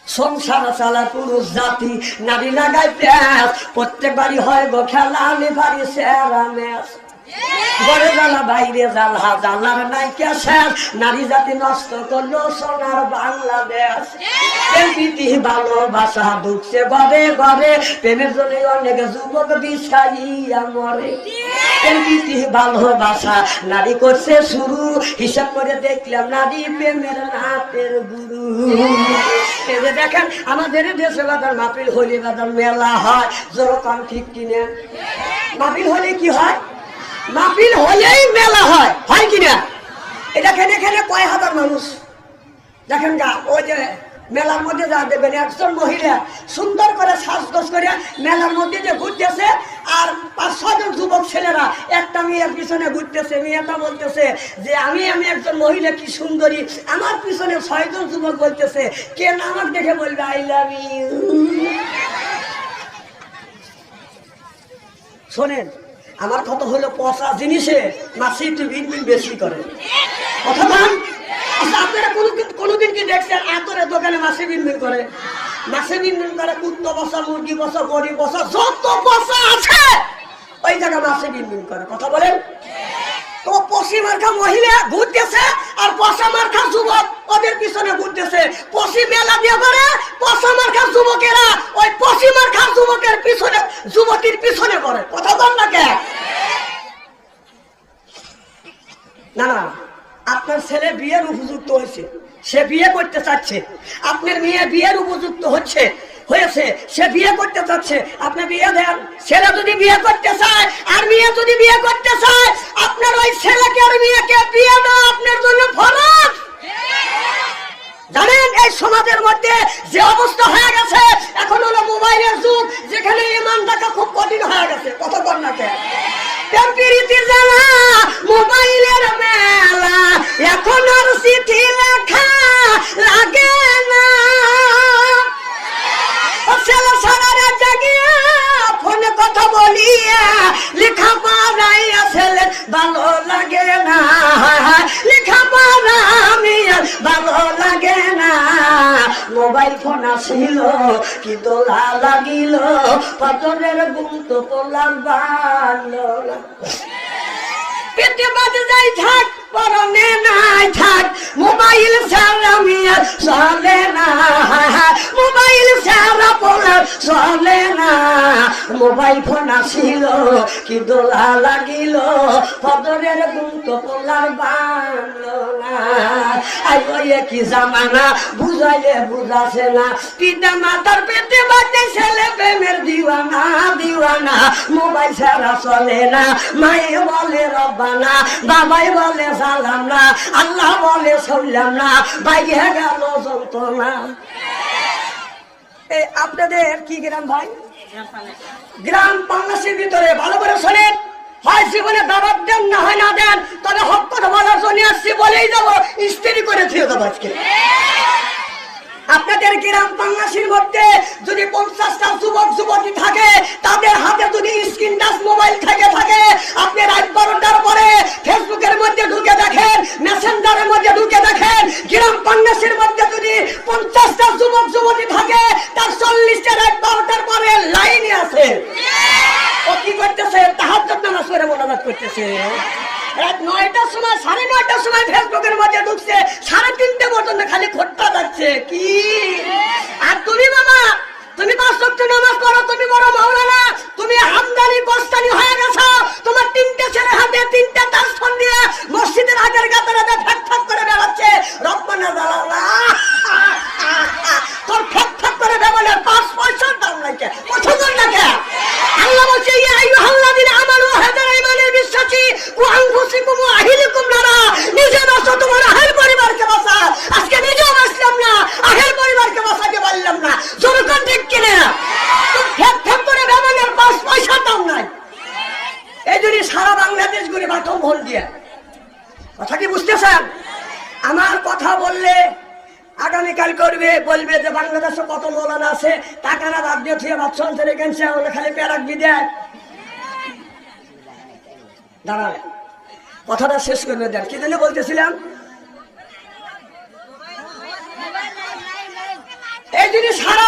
সংসার চালা পুরুষ জাতি, নারী লাগাই প্যাস, প্রত্যেক বাড়ি হয় গো খেলা, বাড়ি সেরা ম্যাচ। ঘরে জ্বালা বাইরে জ্বালা, জ্বালার নাইকা শেষ, নারী জাতি নষ্ট করলো সোনার বাংলাদেশ। প্রীতি ভালোবাসা ঢুকছে ঘরে ঘরে, প্রেমের জন্য অনেক যুবক বিষাইয়া মরে। প্রীতি ভালোবাসা নারী করছে শুরু, হিসাব করে দেখলাম নারী প্রেমের নাটের গুরু। এই যে দেখেন আমাদের দেশে বাজার মাহফিল হলি বাজার মেলা হয়, যেরকম ঠিক কিনে মাহফিল হলে কি হয়? মাহফিল হলেই মেলা হয়, হয় কিনা? এটা এখানে কয় হাজার মানুষ দেখেন গা। ওই যে মেলার মধ্যে যা দেখবেন একজন মহিলা সুন্দর করে সাজগোজ করে মেলার মধ্যে যে ঘুরতেছে, আর 5-6 জন যুবক ছেলেরা একটা মেয়ের পিছনে ঘুরতেছে। মেয়েটা বলতেছে যে আমি একজন মহিলা, কি সুন্দরী। আমার পিছনে 6 জন যুবক বলতেছে, কে না আমাকে দেখে বলবে আই লাভ ইউ। শোনেন, আমার কথা হলো পচা জিনিসে মাছি একটু বিনবিন বেশি করে, কথা বলেন। আচ্ছা, আপনারা কোনোদিন কি দেখছেন আতরের দোকানে মাছি বিনবিন করে? মাছি বিনবিন করে কুত্তা বসা, মুরগি বসা, গরিব বসা, যত বসা আছে ওই জায়গায় মাছি বিনবিন করে, কথা বলেন। তো পশি মার্কা মহিলা ঘুরতেছে আর পশা মার্কা যুবক ওদের পিছনে ঘুরতেছে। পশি মেলা দিয়ে করে, পশা মার্কা যুবকেরা ওই পশি মার্কা যুবকের পিছনে, যুবতীর পিছনে করে, কথা বল না কে? না না, আপনার ছেলে বিয়ের উপযুক্ত হয়েছে, সে বিয়ে করতে চাচ্ছে। আপনার মেয়ে বিয়ের উপযুক্ত হয়েছে, সে বিয়ে করতে চাচ্ছে, আপনি বিয়ে দেন। ছেলে যদি বিয়ে করতে চায় আর মেয়ে যদি বিয়ে করতে চায়, আপনার ওই ছেলেকে আর মেয়েকে বিয়ে দেওয়া আপনার জন্য ফরজ। জানেন এই সমাজের মধ্যে যে অবস্থা হয়ে গেছে, এখন হলো মোবাইলের যুগ, যেখানে ইমান রাখা খুব কঠিন হয়ে গেছে, কথা বল না কে? মোবাইলের মেলা, এখন আর চিঠি লেখা লাগে না। ছেলে সারা জাগিয়া ফোনে কথা বলিয়া লেখা পড়াইয়া ছেলে ভালো লাগে না, লেখা পড়া আমি ভালো লাগে না। মোবাইল ফোন আসিল কি দোলা লাগিল, পাথরের গুম তো পোলার ভালো। পেটে বাজে যাই থাক, পরনে নাই থাক, মোবাইল ছাড়া মিয়া চলে না, মোবাইল ছাড়া পোলার চলে না। মোবাইল ফোন আসিল কি দোলা লাগিল, পাথরের গুম তো পোলার ভালো না। আইয়ে কি জামানা বুঝাইলে বুঝাছে না, পিতা মাতার পেটে বাজে ছেলে প্রেমের দিওয়ানা দিওয়ানা। মোবাইল ছাড়া চলে না, মায়ে বলে রব্বানা, বাবাই বলে সালাম না, আল্লাহ বলে শুনলাম না, বাইরে গেল যন্ত্রণা। আপনাদের কি গ্রাম ভাই? গ্রাম বাংলাদেশের ভিতরে। ভালো করে শোনেন, হয় জীবনে দাবাত দেন, না হয় না দেন, তবে হক কথা বলার জন্য আসছি বলেই যাবো, স্ত্রী করে থিয়ে দেবো আজকে। আপনাদের গ্রাম বাংলাদেশের মধ্যে যদি 50টা যুবক যুবতী থাকে, তাদের হাতে যদি স্ক্রিন টাচ মোবাইল থাকে, আপনি রাত 12টার পরে ফেসবুকের মধ্যে ঢুকে দেখেন, মেসেঞ্জারের মধ্যে ঢুকে দেখেন, গ্রাম বাংলাদেশের মধ্যে যদি 50টা যুবক যুবতী থাকে, তার 40টা রাত 12টার পরে লাইনে আছে। ও কি করতেছে? তাহাজ্জুদ নামাজ পড়ে মোনাজাত করতেছে। রাত 9টার সময়, 9:30টার সময় ফেসবুকের মধ্যে ঢুকছে, 3:30 পর্যন্ত খালি খোট্টা যাচ্ছে। কি আর তুমি মামা, তুমি 5 ওয়াক্ত নামাজ পড়ো, তুমি বড় মাওলানা, তুমি আমদানি বস্তানি হয়ে গেছো। তোমার 3টে ছেলে হাতে 3টে তাস ফোন দিয়ে মসজিদের আগের গাতারাতে ফ্যাক ফ্যাক করে বেড়াচ্ছে। রব্বানা জালালা, তোর ফ্যাক ফ্যাক করে বেড়ানোর 5 পয়সার দাম নাই কে? পছন্দ না কে? আল্লাহ বলছে ইয়া আইয়ুহাল্লাযিনা আমানু হাদারা ইমানের বিশ্বাসী ওয়া আনফুসিকুম ওয়া আহলিকুম নারা। নিজে বাঁচো, তোমার আহেল পরিবারকে বাঁচা। আজকে নিজেও বাঁচলাম না, আহেল পরিবারকে বাঁচাতে পারলাম না, জনগণ ঠিক কিনা? ফ্যাক ফ্যাক করে বেড়ানোর 5 পয়সার দাম নাই। এই জন্য সারা বাংলাদেশ ঘুরে বাথম ভোল দিয়ে। কথা কি বুঝতেছেন? আমার কথা বললে আগামীকাল বলবে যে বাংলাদেশে কত মৌলানা আছে, টাকারা বাদ দিয়ে থুয়ে বাচ্চা ছেড়ে গেছে, বলে খালি প্যারাক বিদেয়। দাঁড়ান, কথাটা শেষ করে দেন। কি জন্য বলতেছিলাম? এই জন্য সারা